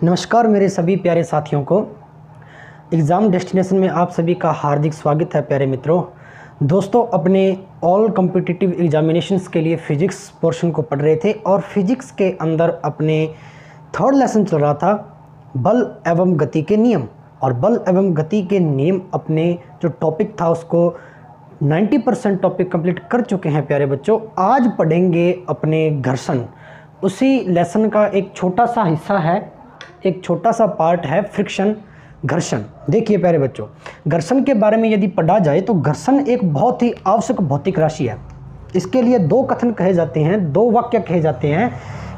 नमस्कार मेरे सभी प्यारे साथियों को। एग्ज़ाम डेस्टिनेशन में आप सभी का हार्दिक स्वागत है प्यारे मित्रों। दोस्तों, अपने ऑल कॉम्पिटिटिव एग्जामिनेशंस के लिए फ़िज़िक्स पोर्शन को पढ़ रहे थे और फिज़िक्स के अंदर अपने थर्ड लेसन चल रहा था बल एवं गति के नियम। और बल एवं गति के नियम अपने जो टॉपिक था उसको 90% टॉपिक कंप्लीट कर चुके हैं प्यारे बच्चों। आज पढ़ेंगे अपने घर्षण। उसी लेसन का एक छोटा सा हिस्सा है, एक छोटा सा पार्ट है फ्रिक्शन, घर्षण। देखिए प्यारे बच्चों, घर्षण के बारे में यदि पढ़ा जाए तो घर्षण एक बहुत ही आवश्यक भौतिक राशि है। इसके लिए दो कथन कहे जाते हैं, दो वाक्य कहे जाते हैं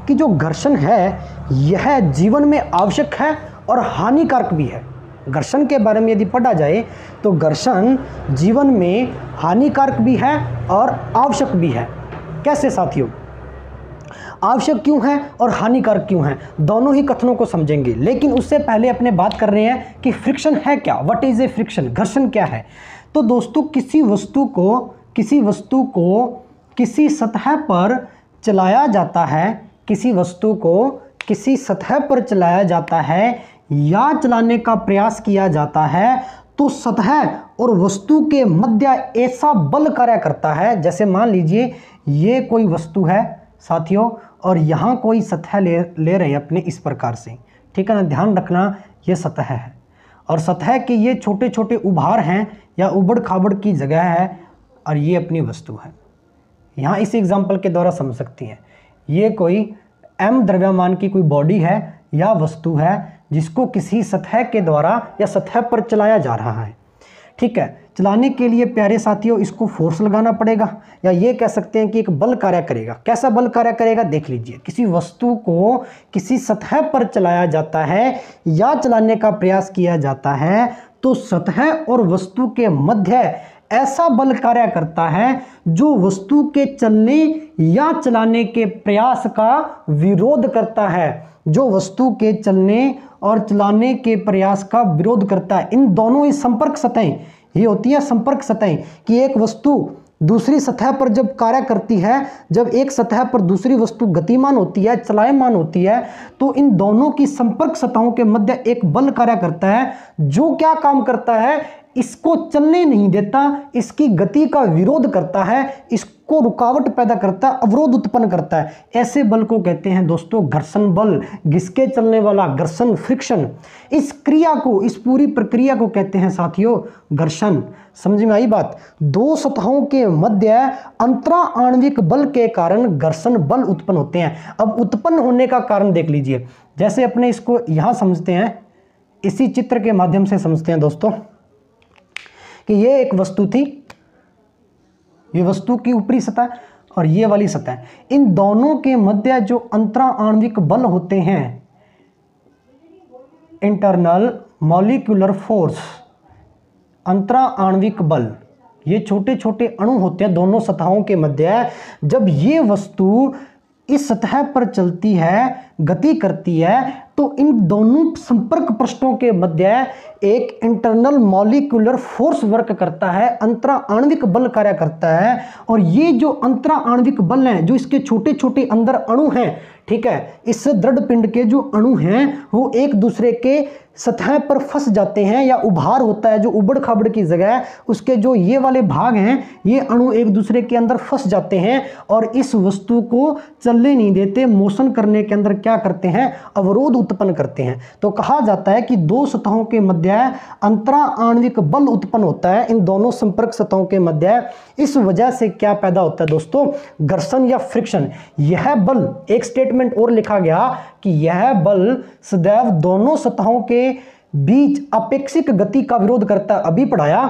कि जो घर्षण है यह जीवन में आवश्यक है और हानिकारक भी है। घर्षण के बारे में यदि पढ़ा जाए तो घर्षण जीवन में हानिकारक भी है और आवश्यक भी है। कैसे साथियों? आवश्यक क्यों है और हानिकारक क्यों है, दोनों ही कथनों को समझेंगे। लेकिन उससे पहले अपने बात कर रहे हैं कि फ्रिक्शन है क्या, व्हाट इज ए फ्रिक्शन, घर्षण क्या है। तो दोस्तों, किसी वस्तु को किसी सतह पर चलाया जाता है, किसी वस्तु को किसी सतह पर चलाया जाता है या चलाने का प्रयास किया जाता है तो सतह और वस्तु के मध्य ऐसा बल कार्य करता है। जैसे मान लीजिए ये कोई वस्तु है साथियों और यहाँ कोई सतह ले रहे हैं अपने इस प्रकार से, ठीक है ना। ध्यान रखना, ये सतह है और सतह के ये छोटे छोटे उभार हैं या उबड़ खाबड़ की जगह है और ये अपनी वस्तु है। यहाँ इस एग्जाम्पल के द्वारा समझ सकती हैं, ये कोई m द्रव्यमान की कोई बॉडी है या वस्तु है जिसको किसी सतह के द्वारा या सतह पर चलाया जा रहा है, ठीक है। चलाने के लिए प्यारे साथियों इसको फोर्स लगाना पड़ेगा या ये कह सकते हैं कि एक बल कार्य करेगा। कैसा बल कार्य करेगा देख लीजिए। किसी वस्तु को किसी सतह पर चलाया जाता है या चलाने का प्रयास किया जाता है तो सतह और वस्तु के मध्य ऐसा बल कार्य करता है जो वस्तु के चलने या चलाने के प्रयास का विरोध करता है, जो वस्तु के चलने और चलाने के प्रयास का विरोध करता है। इन दोनों ही संपर्क सतहें, ये होती है संपर्क सतहें कि एक वस्तु दूसरी सतह पर जब कार्य करती है, जब एक सतह पर दूसरी वस्तु गतिमान होती है, चलायमान होती है, तो इन दोनों की संपर्क सतहों के मध्य एक बल कार्य करता है जो क्या काम करता है, इसको चलने नहीं देता, इसकी गति का विरोध करता है, इसको रुकावट पैदा करता है, अवरोध उत्पन्न करता है। ऐसे बल को कहते हैं दोस्तों घर्षण बल, घिसके चलने वाला घर्षण, फ्रिक्शन। इस क्रिया को, इस पूरी प्रक्रिया को कहते हैं साथियों घर्षण। समझ में आई बात? दो सतहों के मध्य अंतरा आणविक बल के कारण घर्षण बल उत्पन्न होते हैं। अब उत्पन्न होने का कारण देख लीजिए। जैसे अपने इसको यहां समझते हैं, इसी चित्र के माध्यम से समझते हैं दोस्तों कि ये एक वस्तु थी, ये वस्तु की ऊपरी सतह और ये वाली सतह। इन दोनों के मध्य जो अंतरा आणविक बल होते हैं, इंटरनल मॉलिक्यूलर फोर्स, अंतरा आणविक बल, ये छोटे छोटे अणु होते हैं दोनों सतहों के मध्य। जब ये वस्तु इस सतह पर चलती है, गति करती है, तो इन दोनों संपर्क पृष्ठों के मध्य एक इंटरनल मॉलिक्यूलर फोर्स वर्क करता है, अंतरा आणविक बल कार्य करता है। और ये जो अंतरा आणविक बल हैं, जो इसके छोटे छोटे अंदर अणु हैं, ठीक है, इस दृढ़ पिंड के जो अणु हैं वो एक दूसरे के सतह पर फंस जाते हैं या उभार होता है जो उबड़ खाबड़ की जगह है, उसके जो ये वाले भाग हैं, ये अणु एक दूसरे के अंदर फंस जाते हैं और इस वस्तु को चलने नहीं देते, मोशन करने के अंदर क्या करते हैं, अवरोध उत्पन्न करते हैं। तो कहा जाता है कि दो सतहों के मध्य अंतरा आणविक बल उत्पन्न होता है, इन दोनों संपर्क सतहों के मध्य। इस वजह से क्या पैदा होता है दोस्तों, घर्षण या फ्रिक्शन। यह बल, एक स्टेटमेंट और लिखा गया कि यह बल सदैव दोनों सतहों के बीच अपेक्षिक गति का विरोध करता है। अभी पढ़ाया,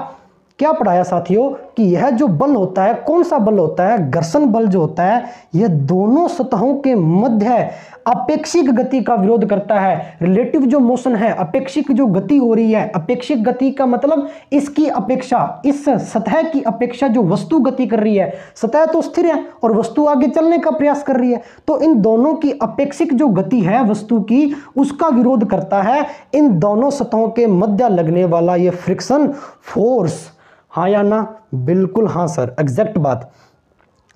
क्या पढ़ाया साथियों कि यह जो बल होता है, कौन सा बल होता है, घर्षण बल जो होता है, यह दोनों सतहों के मध्य अपेक्षिक गति का विरोध करता है। रिलेटिव जो मोशन है, अपेक्षिक जो गति हो रही है, अपेक्षिक गति का मतलब इसकी अपेक्षा, इस सतह की अपेक्षा जो वस्तु गति कर रही है, सतह तो स्थिर है और वस्तु आगे चलने का प्रयास कर रही है, तो इन दोनों की अपेक्षिक जो गति है वस्तु की, उसका विरोध करता है इन दोनों सतहों के मध्य लगने वाला ये फ्रिक्शन फोर्स। हाँ या ना? बिल्कुल हाँ सर, एग्जैक्ट बात।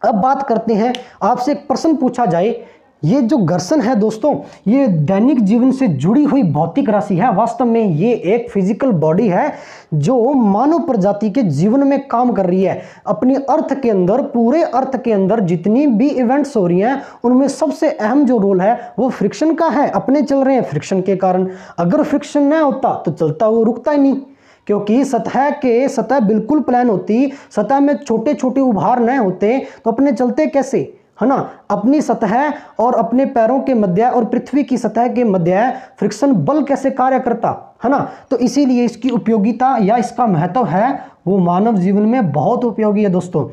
अब बात करते हैं, आपसे एक प्रश्न पूछा जाए ये जो घर्षण है दोस्तों, ये दैनिक जीवन से जुड़ी हुई भौतिक राशि है। वास्तव में ये एक फिजिकल बॉडी है जो मानव प्रजाति के जीवन में काम कर रही है। अपनी अर्थ के अंदर, पूरे अर्थ के अंदर जितनी भी इवेंट्स हो रही हैं उनमें सबसे अहम जो रोल है वो फ्रिक्शन का है। अपने चल रहे हैं फ्रिक्शन के कारण। अगर फ्रिक्शन ना होता तो चलता वो रुकता ही नहीं, क्योंकि सतह बिल्कुल प्लान होती, सतह में छोटे छोटे उभार न होते तो अपने चलते कैसे, है ना। अपनी सतह और अपने पैरों के मध्य और पृथ्वी की सतह के मध्य फ्रिक्शन बल कैसे कार्य करता, है ना। तो इसीलिए इसकी उपयोगिता या इसका महत्व है वो मानव जीवन में बहुत उपयोगी है दोस्तों।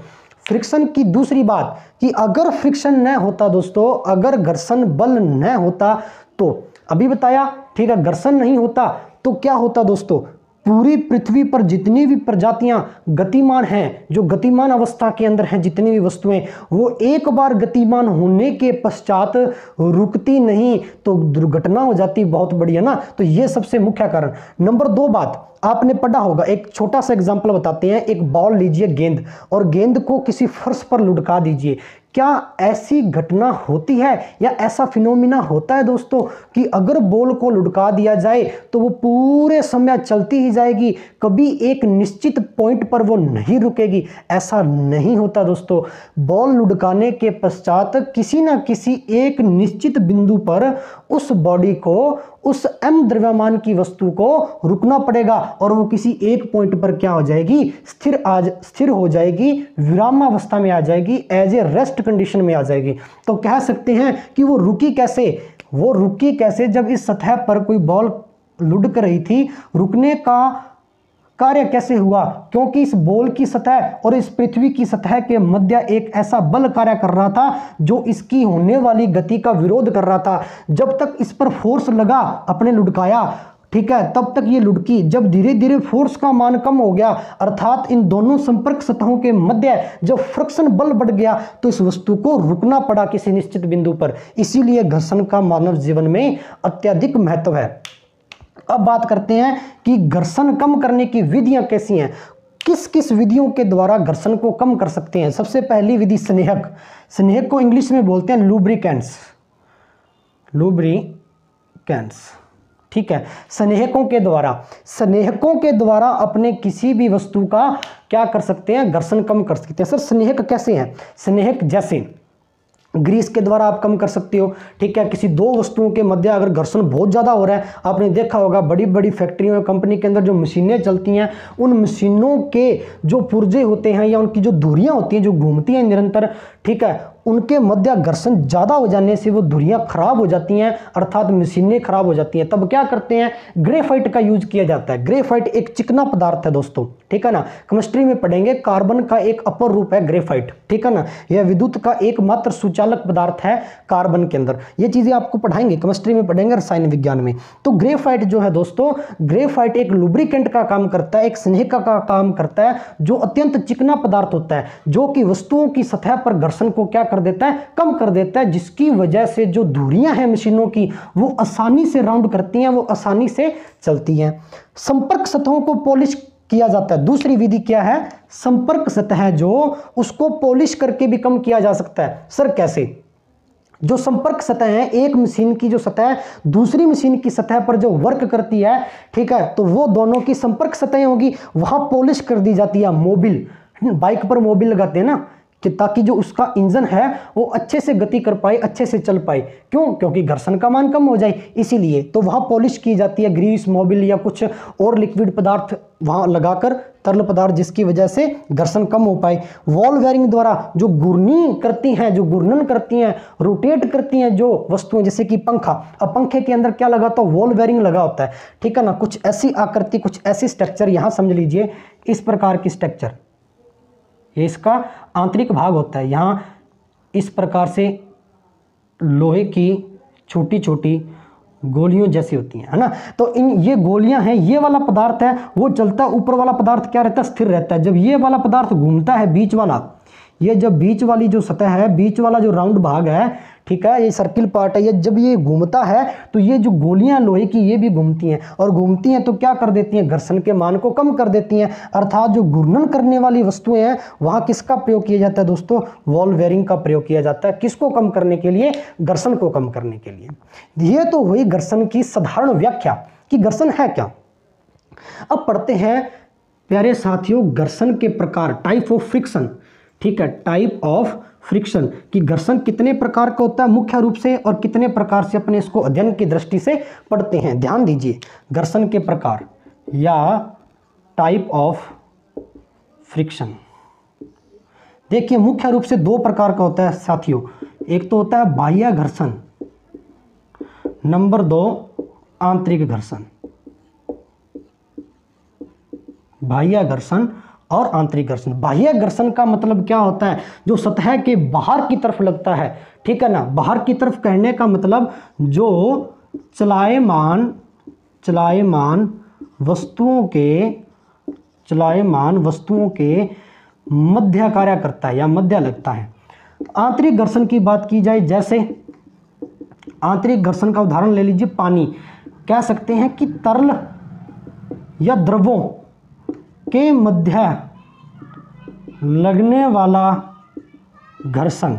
फ्रिक्शन की दूसरी बात कि अगर फ्रिक्शन न होता दोस्तों, अगर घर्षण बल न होता तो अभी बताया, ठीक है, घर्षण नहीं होता तो क्या होता दोस्तों, पूरी पृथ्वी पर जितनी भी प्रजातियां गतिमान हैं, जो गतिमान अवस्था के अंदर हैं, जितनी भी वस्तुएं, वो एक बार गतिमान होने के पश्चात रुकती नहीं तो दुर्घटना हो जाती बहुत बड़ी, है ना। तो ये सबसे मुख्य कारण। नंबर 2 बात आपने पढ़ा होगा, एक छोटा सा एग्जांपल बताते हैं। एक बॉल लीजिए, गेंद, और गेंद को किसी फर्श पर लुढ़का दीजिए। क्या ऐसी घटना होती है या ऐसा फिनोमिना होता है दोस्तों कि अगर बॉल को लुढ़का दिया जाए तो वो पूरे समय चलती ही जाएगी, कभी एक निश्चित पॉइंट पर वो नहीं रुकेगी? ऐसा नहीं होता दोस्तों। बॉल लुढ़काने के पश्चात किसी ना किसी एक निश्चित बिंदु पर उस बॉडी को, उस m द्रव्यमान की वस्तु को रुकना पड़ेगा और वो किसी एक पॉइंट पर क्या हो जाएगी, स्थिर हो जाएगी, विरामावस्था में आ जाएगी, एज ए रेस्ट कंडीशन में आ जाएगी। तो कह सकते हैं कि वो रुकी कैसे, वो रुकी कैसे, जब इस सतह पर कोई बॉल लुढ़क रही थी, रुकने का कार्य कैसे हुआ, क्योंकि इस बॉल की सतह और इस पृथ्वी की सतह के मध्य एक ऐसा बल कार्य कर रहा था जो इसकी होने वाली गति का विरोध कर रहा था। जब तक इस पर फोर्स लगा, अपने लुढ़काया, ठीक है, तब तक ये लुढ़की। जब धीरे धीरे फोर्स का मान कम हो गया, अर्थात इन दोनों संपर्क सतहों के मध्य जब फ्रिक्शन बल बढ़ गया तो इस वस्तु को रुकना पड़ा किसी निश्चित बिंदु पर। इसीलिए घर्षण का मानव जीवन में अत्यधिक महत्व है। अब बात करते हैं कि घर्षण कम करने की विधियां कैसी हैं, किस किस विधियों के द्वारा घर्षण को कम कर सकते हैं। सबसे पहली विधि स्नेहक, स्नेहक को इंग्लिश में बोलते हैं लुब्रिकेंट्स, ठीक है। स्नेहकों के द्वारा अपने किसी भी वस्तु का क्या कर सकते हैं, घर्षण कम कर सकते हैं। सर स्नेहक कैसे हैं? स्नेहक जैसे ग्रीस के द्वारा आप कम कर सकते हो, ठीक है। किसी दो वस्तुओं के मध्य अगर घर्षण बहुत ज़्यादा हो रहा है, आपने देखा होगा बड़ी बड़ी फैक्ट्रियों में, कंपनी के अंदर जो मशीनें चलती हैं, उन मशीनों के जो पुर्जे होते हैं या उनकी जो धुरियाँ होती हैं जो घूमती हैं निरंतर, ठीक है, उनके मध्य घर्षण ज़्यादा हो जाने से वो धुरियाँ खराब हो जाती हैं, अर्थात मशीनें खराब हो जाती हैं। तब क्या करते हैं, ग्रेफाइट का यूज किया जाता है। ग्रेफाइट एक चिकना पदार्थ है दोस्तों, ठीक है ना। केमिस्ट्री में पढ़ेंगे, कार्बन का एक अपर रूप है ग्रेफाइट, ठीक है ना। यह विद्युत का एकमात्र सुचालक पदार्थ है कार्बन के अंदर। ये चीज़ें आपको पढ़ाएंगे, केमिस्ट्री में पढ़ेंगे, रसायन विज्ञान में। तो ग्रेफाइट जो है दोस्तों, ग्रेफाइट एक लुब्रिकेंट का काम करता है, एक स्नेहक का काम करता है, जो अत्यंत चिकना पदार्थ होता है, जो कि वस्तुओं की सतह पर घर्षण को क्या कर देता है, कम कर देता है, जिसकी वजह से जो धुरियां हैं मशीनों की वो आसानी से राउंड करती हैं, वो आसानी से चलती हैं। संपर्क सतहों को पॉलिश किया जाता है। दूसरी विधि क्या है, संपर्क सतह जो उसको पॉलिश करके भी कम किया जा सकता है। सर कैसे? जो संपर्क सतह है, एक मशीन की जो सतह दूसरी मशीन की सतह पर जो वर्क करती है, ठीक है, तो वो दोनों की संपर्क सतहें होगी, वहां पॉलिश कर दी जाती है। मोबिल, बाइक पर मोबिल लगाते हैं ना, कि ताकि जो उसका इंजन है वो अच्छे से गति कर पाए, अच्छे से चल पाए। क्यों? क्योंकि घर्षण का मान कम हो जाए, इसीलिए तो वहाँ पॉलिश की जाती है, ग्रीस, मोबिल या कुछ और लिक्विड पदार्थ वहाँ लगाकर, तरल पदार्थ, जिसकी वजह से घर्षण कम हो पाए। वॉल बेयरिंग द्वारा जो घूर्णी करती हैं, जो घूर्णन करती हैं, रोटेट करती हैं जो वस्तुएं, जैसे कि पंखा, अब पंखे के अंदर क्या लगा होता है, वॉल बेयरिंग लगा होता है, ठीक है ना। कुछ ऐसी आकृति, कुछ ऐसी स्ट्रक्चर, यहाँ समझ लीजिए इस प्रकार की स्ट्रक्चर, ये इसका आंतरिक भाग होता है। यहाँ इस प्रकार से लोहे की छोटी छोटी गोलियों जैसी होती हैं, है ना। तो ये गोलियां हैं, ये वाला पदार्थ है वो चलता है, ऊपर वाला पदार्थ क्या रहता है, स्थिर रहता है। जब ये वाला पदार्थ घूमता है, बीच वाला, ये जब बीच वाली जो सतह है, बीच वाला जो राउंड भाग है, ठीक है, ये सर्किल पार्ट है, ये जब ये घूमता है तो ये जो गोलियां लोहे की ये भी घूमती हैं, और घूमती हैं तो क्या कर देती हैं, घर्षण के मान को कम कर देती हैं। अर्थात जो घूर्णन करने वाली वस्तुएं हैं वहां किसका प्रयोग किया जाता है दोस्तों, बॉल बेयरिंग का प्रयोग किया जाता है। किसको कम करने के लिए, घर्षण को कम करने के लिए। ये तो हुई घर्षण की साधारण व्याख्या कि घर्षण है क्या। अब पढ़ते हैं प्यारे साथियों घर्षण के प्रकार, टाइप ऑफ फ्रिक्शन। ठीक है, टाइप ऑफ फ्रिक्शन कि घर्षण कितने प्रकार का होता है मुख्य रूप से, और कितने प्रकार से अपने इसको अध्ययन की दृष्टि से पढ़ते हैं। ध्यान दीजिए, घर्षण के प्रकार या टाइप ऑफ फ्रिक्शन। देखिए मुख्य रूप से दो प्रकार का होता है साथियों, एक तो होता है बाह्य घर्षण, नंबर 2 आंतरिक घर्षण। बाह्य घर्षण और आंतरिक घर्षण। बाह्य घर्षण का मतलब क्या होता है, जो सतह के बाहर की तरफ लगता है, ठीक है ना। बाहर की तरफ कहने का मतलब जो चलायमान वस्तुओं के मध्य कार्य करता है या मध्य लगता है। आंतरिक घर्षण की बात की जाए, जैसे आंतरिक घर्षण का उदाहरण ले लीजिए, पानी। कह सकते हैं कि तरल या द्रवों के मध्य लगने वाला घर्षण।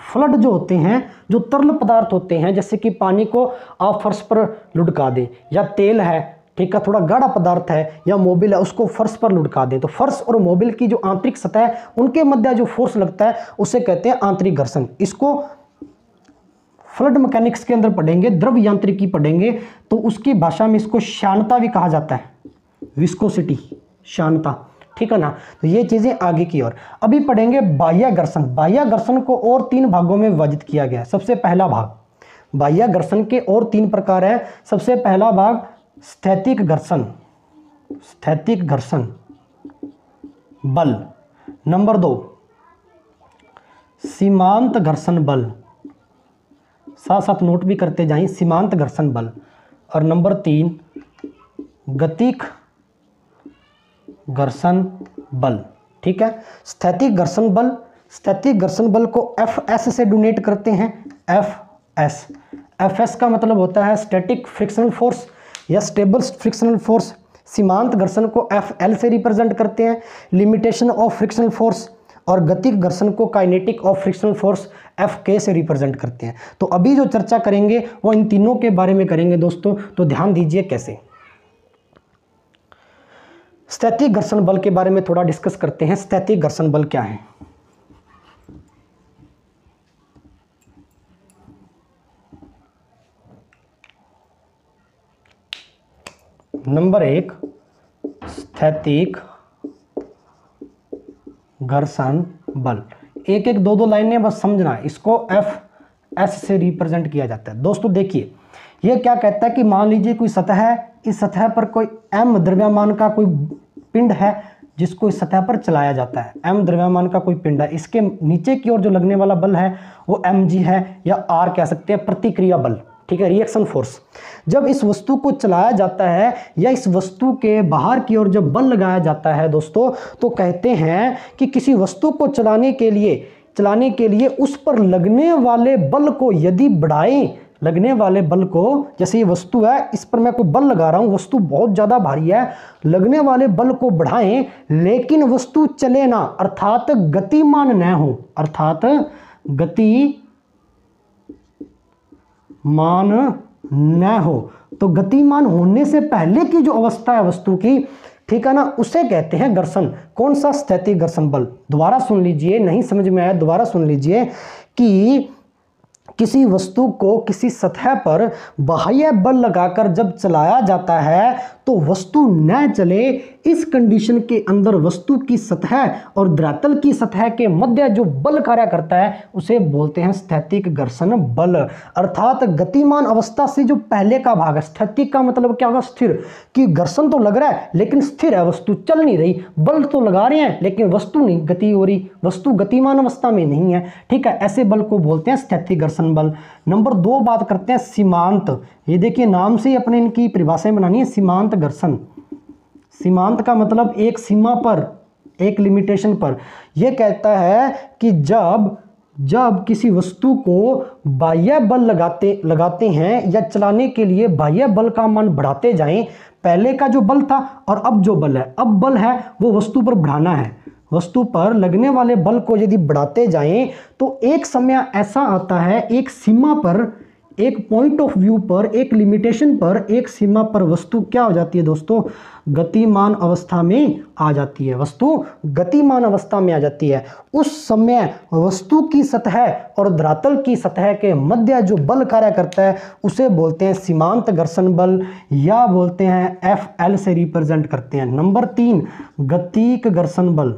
फ्लड जो होते हैं, जो तरल पदार्थ होते हैं, जैसे कि पानी को आप फर्श पर लुढ़का दें, या तेल है, ठीक है, थोड़ा गाढ़ा पदार्थ है, या मोबिल है, उसको फर्श पर लुढ़का दें, तो फर्श और मोबिल की जो आंतरिक सतह है उनके मध्य जो फोर्स लगता है उसे कहते हैं आंतरिक घर्षण। इसको फ्लड मैकेनिक्स के अंदर पढ़ेंगे, द्रव यांत्रिकी पढ़ेंगे, तो उसकी भाषा में इसको श्यानता भी कहा जाता है, विस्कोसिटी, श्यानता, ठीक है ना। तो ये चीजें आगे की ओर। अभी पढ़ेंगे बाह्य घर्षण। बाह्य घर्षण को और 3 भागों में विभाजित किया गया है। सबसे पहला भाग, बाह्य घर्षण के और 3 प्रकार है। सबसे पहला भाग स्थैतिक घर्षण बल। नंबर 2 सीमांत घर्षण बल, साथ साथ नोट भी करते जाएं, सीमांत घर्षण बल। और नंबर 3 गतिक घर्षण बल, ठीक है। स्थैतिक घर्षण बल, स्थैतिक घर्षण बल को Fs से डोनेट करते हैं, Fs का मतलब होता है स्टैटिक फ्रिक्शनल फोर्स या स्टेबल फ्रिक्शनल फोर्स। सीमांत घर्षण को Fl से रिप्रेजेंट करते हैं, लिमिटेशन ऑफ फ्रिक्शनल फोर्स। और गतिक घर्षण को kinetic of frictional force Fk से रिप्रेजेंट करते हैं। तो अभी जो चर्चा करेंगे वो इन तीनों के बारे में करेंगे दोस्तों, तो ध्यान दीजिए कैसे। स्थैतिक घर्षण बल के बारे में थोड़ा डिस्कस करते हैं। स्थैतिक घर्षण बल क्या है। नंबर 1 स्थैतिक घर्षण बल। एक एक दो लाइनें बस समझना, इसको Fs से रिप्रेजेंट किया जाता है। दोस्तों देखिए, यह क्या कहता है कि मान लीजिए कोई सतह है, इस सतह पर कोई m द्रव्यमान का कोई पिंड है जिसको इस सतह पर चलाया जाता है। m द्रव्यमान का कोई पिंड है, इसके नीचे की ओर जो लगने वाला बल है वो mg है, या r कह सकते हैं, प्रतिक्रिया बल, ठीक है, रिएक्शन फोर्स। जब इस वस्तु को चलाया जाता है या इस वस्तु के बाहर की ओर जब बल लगाया जाता है दोस्तों, तो कहते हैं कि किसी वस्तु को चलाने के लिए उस पर लगने वाले बल को यदि बढ़ाएं, लगने वाले बल को, जैसे ये वस्तु है, इस पर मैं कोई बल लगा रहा हूं, वस्तु बहुत ज्यादा भारी है, लगने वाले बल को बढ़ाएं लेकिन वस्तु चले ना, अर्थात गतिमान न हो, अर्थात गतिमान न हो, तो गतिमान होने से पहले की जो अवस्था है वस्तु की, ठीक है ना, उसे कहते हैं घर्षण। कौन सा? स्थैतिक घर्षण बल। दोबारा सुन लीजिए, नहीं समझ में आया दोबारा सुन लीजिए कि किसी वस्तु को किसी सतह पर बाह्य बल लगाकर जब चलाया जाता है तो वस्तु न चले, इस कंडीशन के अंदर वस्तु की सतह और धरातल की सतह के मध्य जो बल कार्य करता है उसे बोलते हैं स्थैतिक घर्षण बल। अर्थात गतिमान अवस्था से जो पहले का भाग है, स्थैतिक का मतलब क्या होगा? स्थिर, कि घर्षण तो लग रहा है लेकिन स्थिर है, वस्तु चल नहीं रही, बल तो लगा रहे हैं लेकिन वस्तु नहीं गति हो रही, वस्तु गतिमान अवस्था में नहीं है, ठीक है, ऐसे बल को बोलते हैं स्थैतिक घर्षण बल। नंबर 2 बात करते हैं सीमांत। ये देखिए नाम से ही अपने इनकी परिभाषाएं बनानी है। सीमांत घर्षण, सीमांत का मतलब एक सीमा पर, एक लिमिटेशन पर। यह कहता है कि जब जब किसी वस्तु को बाह्य बल लगाते हैं या चलाने के लिए बाह्य बल का मान बढ़ाते जाएं, पहले का जो बल था और अब जो बल है, अब बल है वो वस्तु पर बढ़ाना है, वस्तु पर लगने वाले बल को यदि बढ़ाते जाएं तो एक समय ऐसा आता है, एक सीमा पर, एक पॉइंट ऑफ व्यू पर, एक लिमिटेशन पर, एक सीमा पर वस्तु क्या हो जाती है दोस्तों, गतिमान अवस्था में आ जाती है, वस्तु गतिमान अवस्था में आ जाती है। उस समय वस्तु की सतह और धरातल की सतह के मध्य जो बल कार्य करता है उसे बोलते हैं सीमांत घर्षण बल, या बोलते हैं FL से रिप्रेजेंट करते हैं। नंबर 3 गतिक घर्षण बल,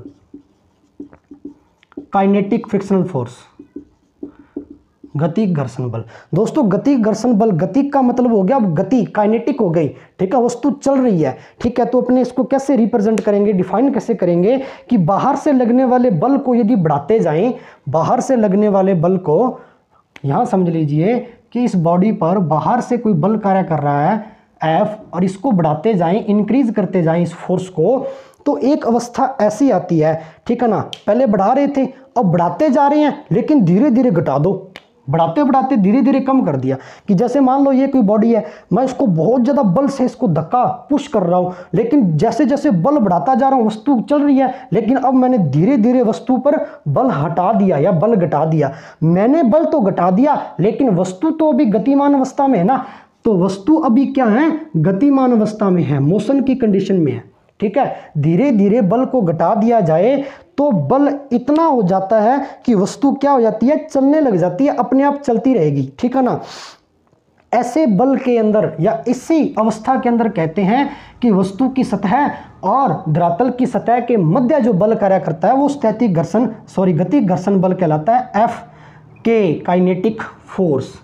काइनेटिक फ्रिक्शनल फोर्स, गतिक घर्षण बल। दोस्तों गतिक घर्षण बल, गतिक का मतलब हो गया गति, काइनेटिक हो गई, ठीक है, वस्तु चल रही है, ठीक है, तो अपने इसको कैसे रिप्रेजेंट करेंगे, डिफाइन कैसे करेंगे कि बाहर से लगने वाले बल को यदि बढ़ाते जाएं, बाहर से लगने वाले बल को, यहां समझ लीजिए कि इस बॉडी पर बाहर से कोई बल कार्य कर रहा है F, और इसको बढ़ाते जाएं, इंक्रीज करते जाएं इस फोर्स को, तो एक अवस्था ऐसी आती है, ठीक है ना, पहले बढ़ा रहे थे अब बढ़ाते जा रहे हैं, लेकिन धीरे धीरे घटा दो, बढ़ाते बढ़ाते धीरे धीरे कम कर दिया। कि जैसे मान लो ये कोई बॉडी है, मैं इसको बहुत ज़्यादा बल से इसको धक्का पुश कर रहा हूँ, लेकिन जैसे जैसे बल बढ़ाता जा रहा हूँ वस्तु चल रही है, लेकिन अब मैंने धीरे धीरे वस्तु पर बल हटा दिया या बल घटा दिया। मैंने बल तो घटा दिया लेकिन वस्तु तो अभी गतिमान अवस्था में है ना, तो वस्तु अभी क्या है, गतिमान अवस्था में है, मोशन की कंडीशन में है, ठीक है। धीरे धीरे बल को घटा दिया जाए तो बल इतना हो जाता है कि वस्तु क्या हो जाती है, चलने लग जाती है, अपने आप चलती रहेगी, ठीक है ना। ऐसे बल के अंदर या इसी अवस्था के अंदर कहते हैं कि वस्तु की सतह और धरातल की सतह के मध्य जो बल कार्य करता है वो स्थैतिक घर्षण गतिक घर्षण बल कहलाता है, FK काइनेटिक फोर्स।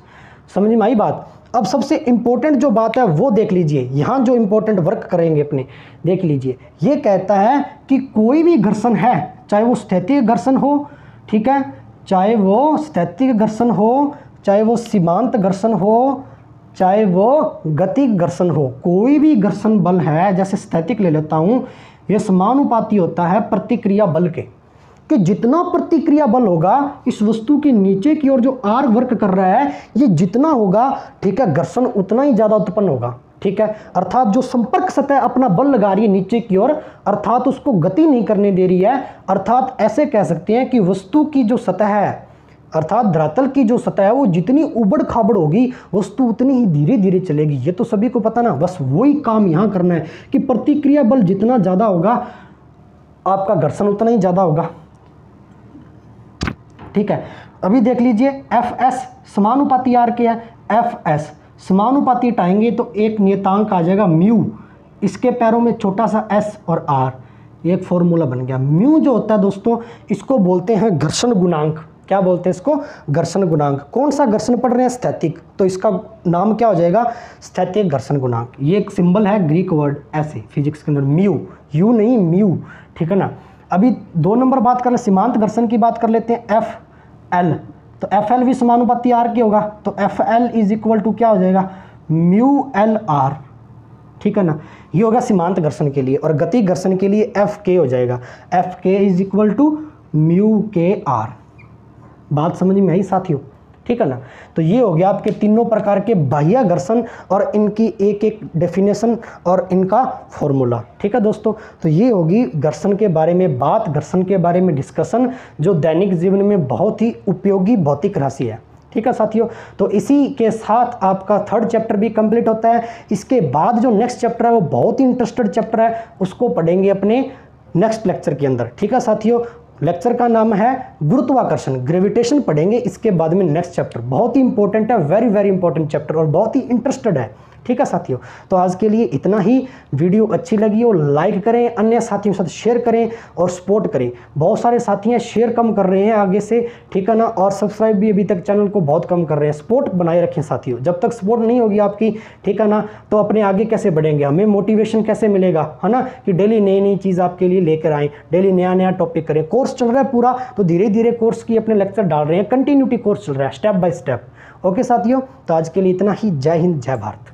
समझ में आई बात। अब सबसे इंपॉर्टेंट जो बात है वो देख लीजिए, यहाँ जो इंपॉर्टेंट वर्क करेंगे अपने, देख लीजिए, ये कहता है कि कोई भी घर्षण है, चाहे वो स्थैतिक घर्षण हो, ठीक है, चाहे वो स्थैतिक घर्षण हो, चाहे वो सीमांत घर्षण हो, चाहे वो गतिक घर्षण हो, कोई भी घर्षण बल है, जैसे स्थैतिक ले लेता हूँ, ये समानुपाती होता है प्रतिक्रिया बल के, कि जितना प्रतिक्रिया बल होगा इस वस्तु के नीचे की ओर जो R वर्क कर रहा है ये जितना होगा, ठीक है, घर्षण उतना ही ज़्यादा उत्पन्न होगा, ठीक है। अर्थात जो संपर्क सतह अपना बल लगा रही है नीचे की ओर, अर्थात उसको गति नहीं करने दे रही है, अर्थात ऐसे कह सकते हैं कि वस्तु की जो सतह है, अर्थात धरातल की जो सतह है वो जितनी उबड़ खाबड़ होगी वस्तु उतनी ही धीरे धीरे चलेगी। ये तो सभी को पता ना, बस वही काम यहाँ करना है कि प्रतिक्रिया बल जितना ज़्यादा होगा आपका घर्षण उतना ही ज़्यादा होगा, ठीक है। अभी देख लीजिए FS समानुपाती R के है, FS समानुपाती हटाएंगे तो एक नियतांक आ जाएगा म्यू, इसके पैरों में छोटा सा S और R, एक फॉर्मूला बन गया। म्यू जो होता है दोस्तों इसको बोलते हैं घर्षण गुणांक, क्या बोलते हैं इसको, घर्षण गुणांक। कौन सा घर्षण पढ़ रहे हैं, स्थैतिक, तो इसका नाम क्या हो जाएगा, स्थैतिक घर्षण गुणांक। ये एक सिंबल है, ग्रीक वर्ड, ऐसे फिजिक्स के अंदर म्यू, यू नहीं म्यू, ठीक है ना। अभी 2 नंबर बात कर ले, सीमांत घर्षण की बात कर लेते हैं, FL, तो FL भी समानुपाती R की होगा, तो FL इज इक्वल टू क्या हो जाएगा, म्यू LR, ठीक है ना। ये होगा सीमांत घर्षण के लिए, और गतिक घर्षण के लिए FK हो जाएगा, FK is equal to mu KR। बात समझ में आई साथियों, ठीक है ना। तो ये हो गया आपके तीनों प्रकार के बाह्य घर्षण और इनकी एक एक डेफिनेशन और इनका फॉर्मूला, ठीक है दोस्तों। तो ये होगी घर्षण के बारे में बात, घर्षण के बारे में डिस्कशन, जो दैनिक जीवन में बहुत ही उपयोगी भौतिक राशि है, ठीक है साथियों। तो इसी के साथ आपका 3rd चैप्टर भी कंप्लीट होता है। इसके बाद जो नेक्स्ट चैप्टर है वो बहुत ही इंटरेस्टेड चैप्टर है, उसको पढ़ेंगे अपने नेक्स्ट लेक्चर के अंदर, ठीक है साथियों। लेक्चर का नाम है गुरुत्वाकर्षण, ग्रेविटेशन पढ़ेंगे इसके बाद में नेक्स्ट चैप्टर, बहुत ही इंपॉर्टेंट है, वेरी वेरी इंपॉर्टेंट चैप्टर और बहुत ही इंटरेस्टेड है, ठीक है साथियों। तो आज के लिए इतना ही। वीडियो अच्छी लगी हो लाइक करें, अन्य साथियों के साथ शेयर करें और सपोर्ट करें। बहुत सारे साथी हैं शेयर कम कर रहे हैं आगे से, ठीक है ना, और सब्सक्राइब भी अभी तक चैनल को बहुत कम कर रहे हैं। सपोर्ट बनाए रखें साथियों, जब तक सपोर्ट नहीं होगी आपकी, ठीक है ना, तो अपने आगे कैसे बढ़ेंगे, हमें मोटिवेशन कैसे मिलेगा, है ना, कि डेली नई नई चीज़ आपके लिए लेकर आएँ, डेली नया नया टॉपिक करें। कोर्स चल रहा है पूरा, तो धीरे धीरे कोर्स की अपने लेक्चर डाल रहे हैं, कंटिन्यूटी कोर्स चल रहा है, स्टेप बाय स्टेप। ओके साथियों, तो आज के लिए इतना ही। जय हिंद, जय भारत।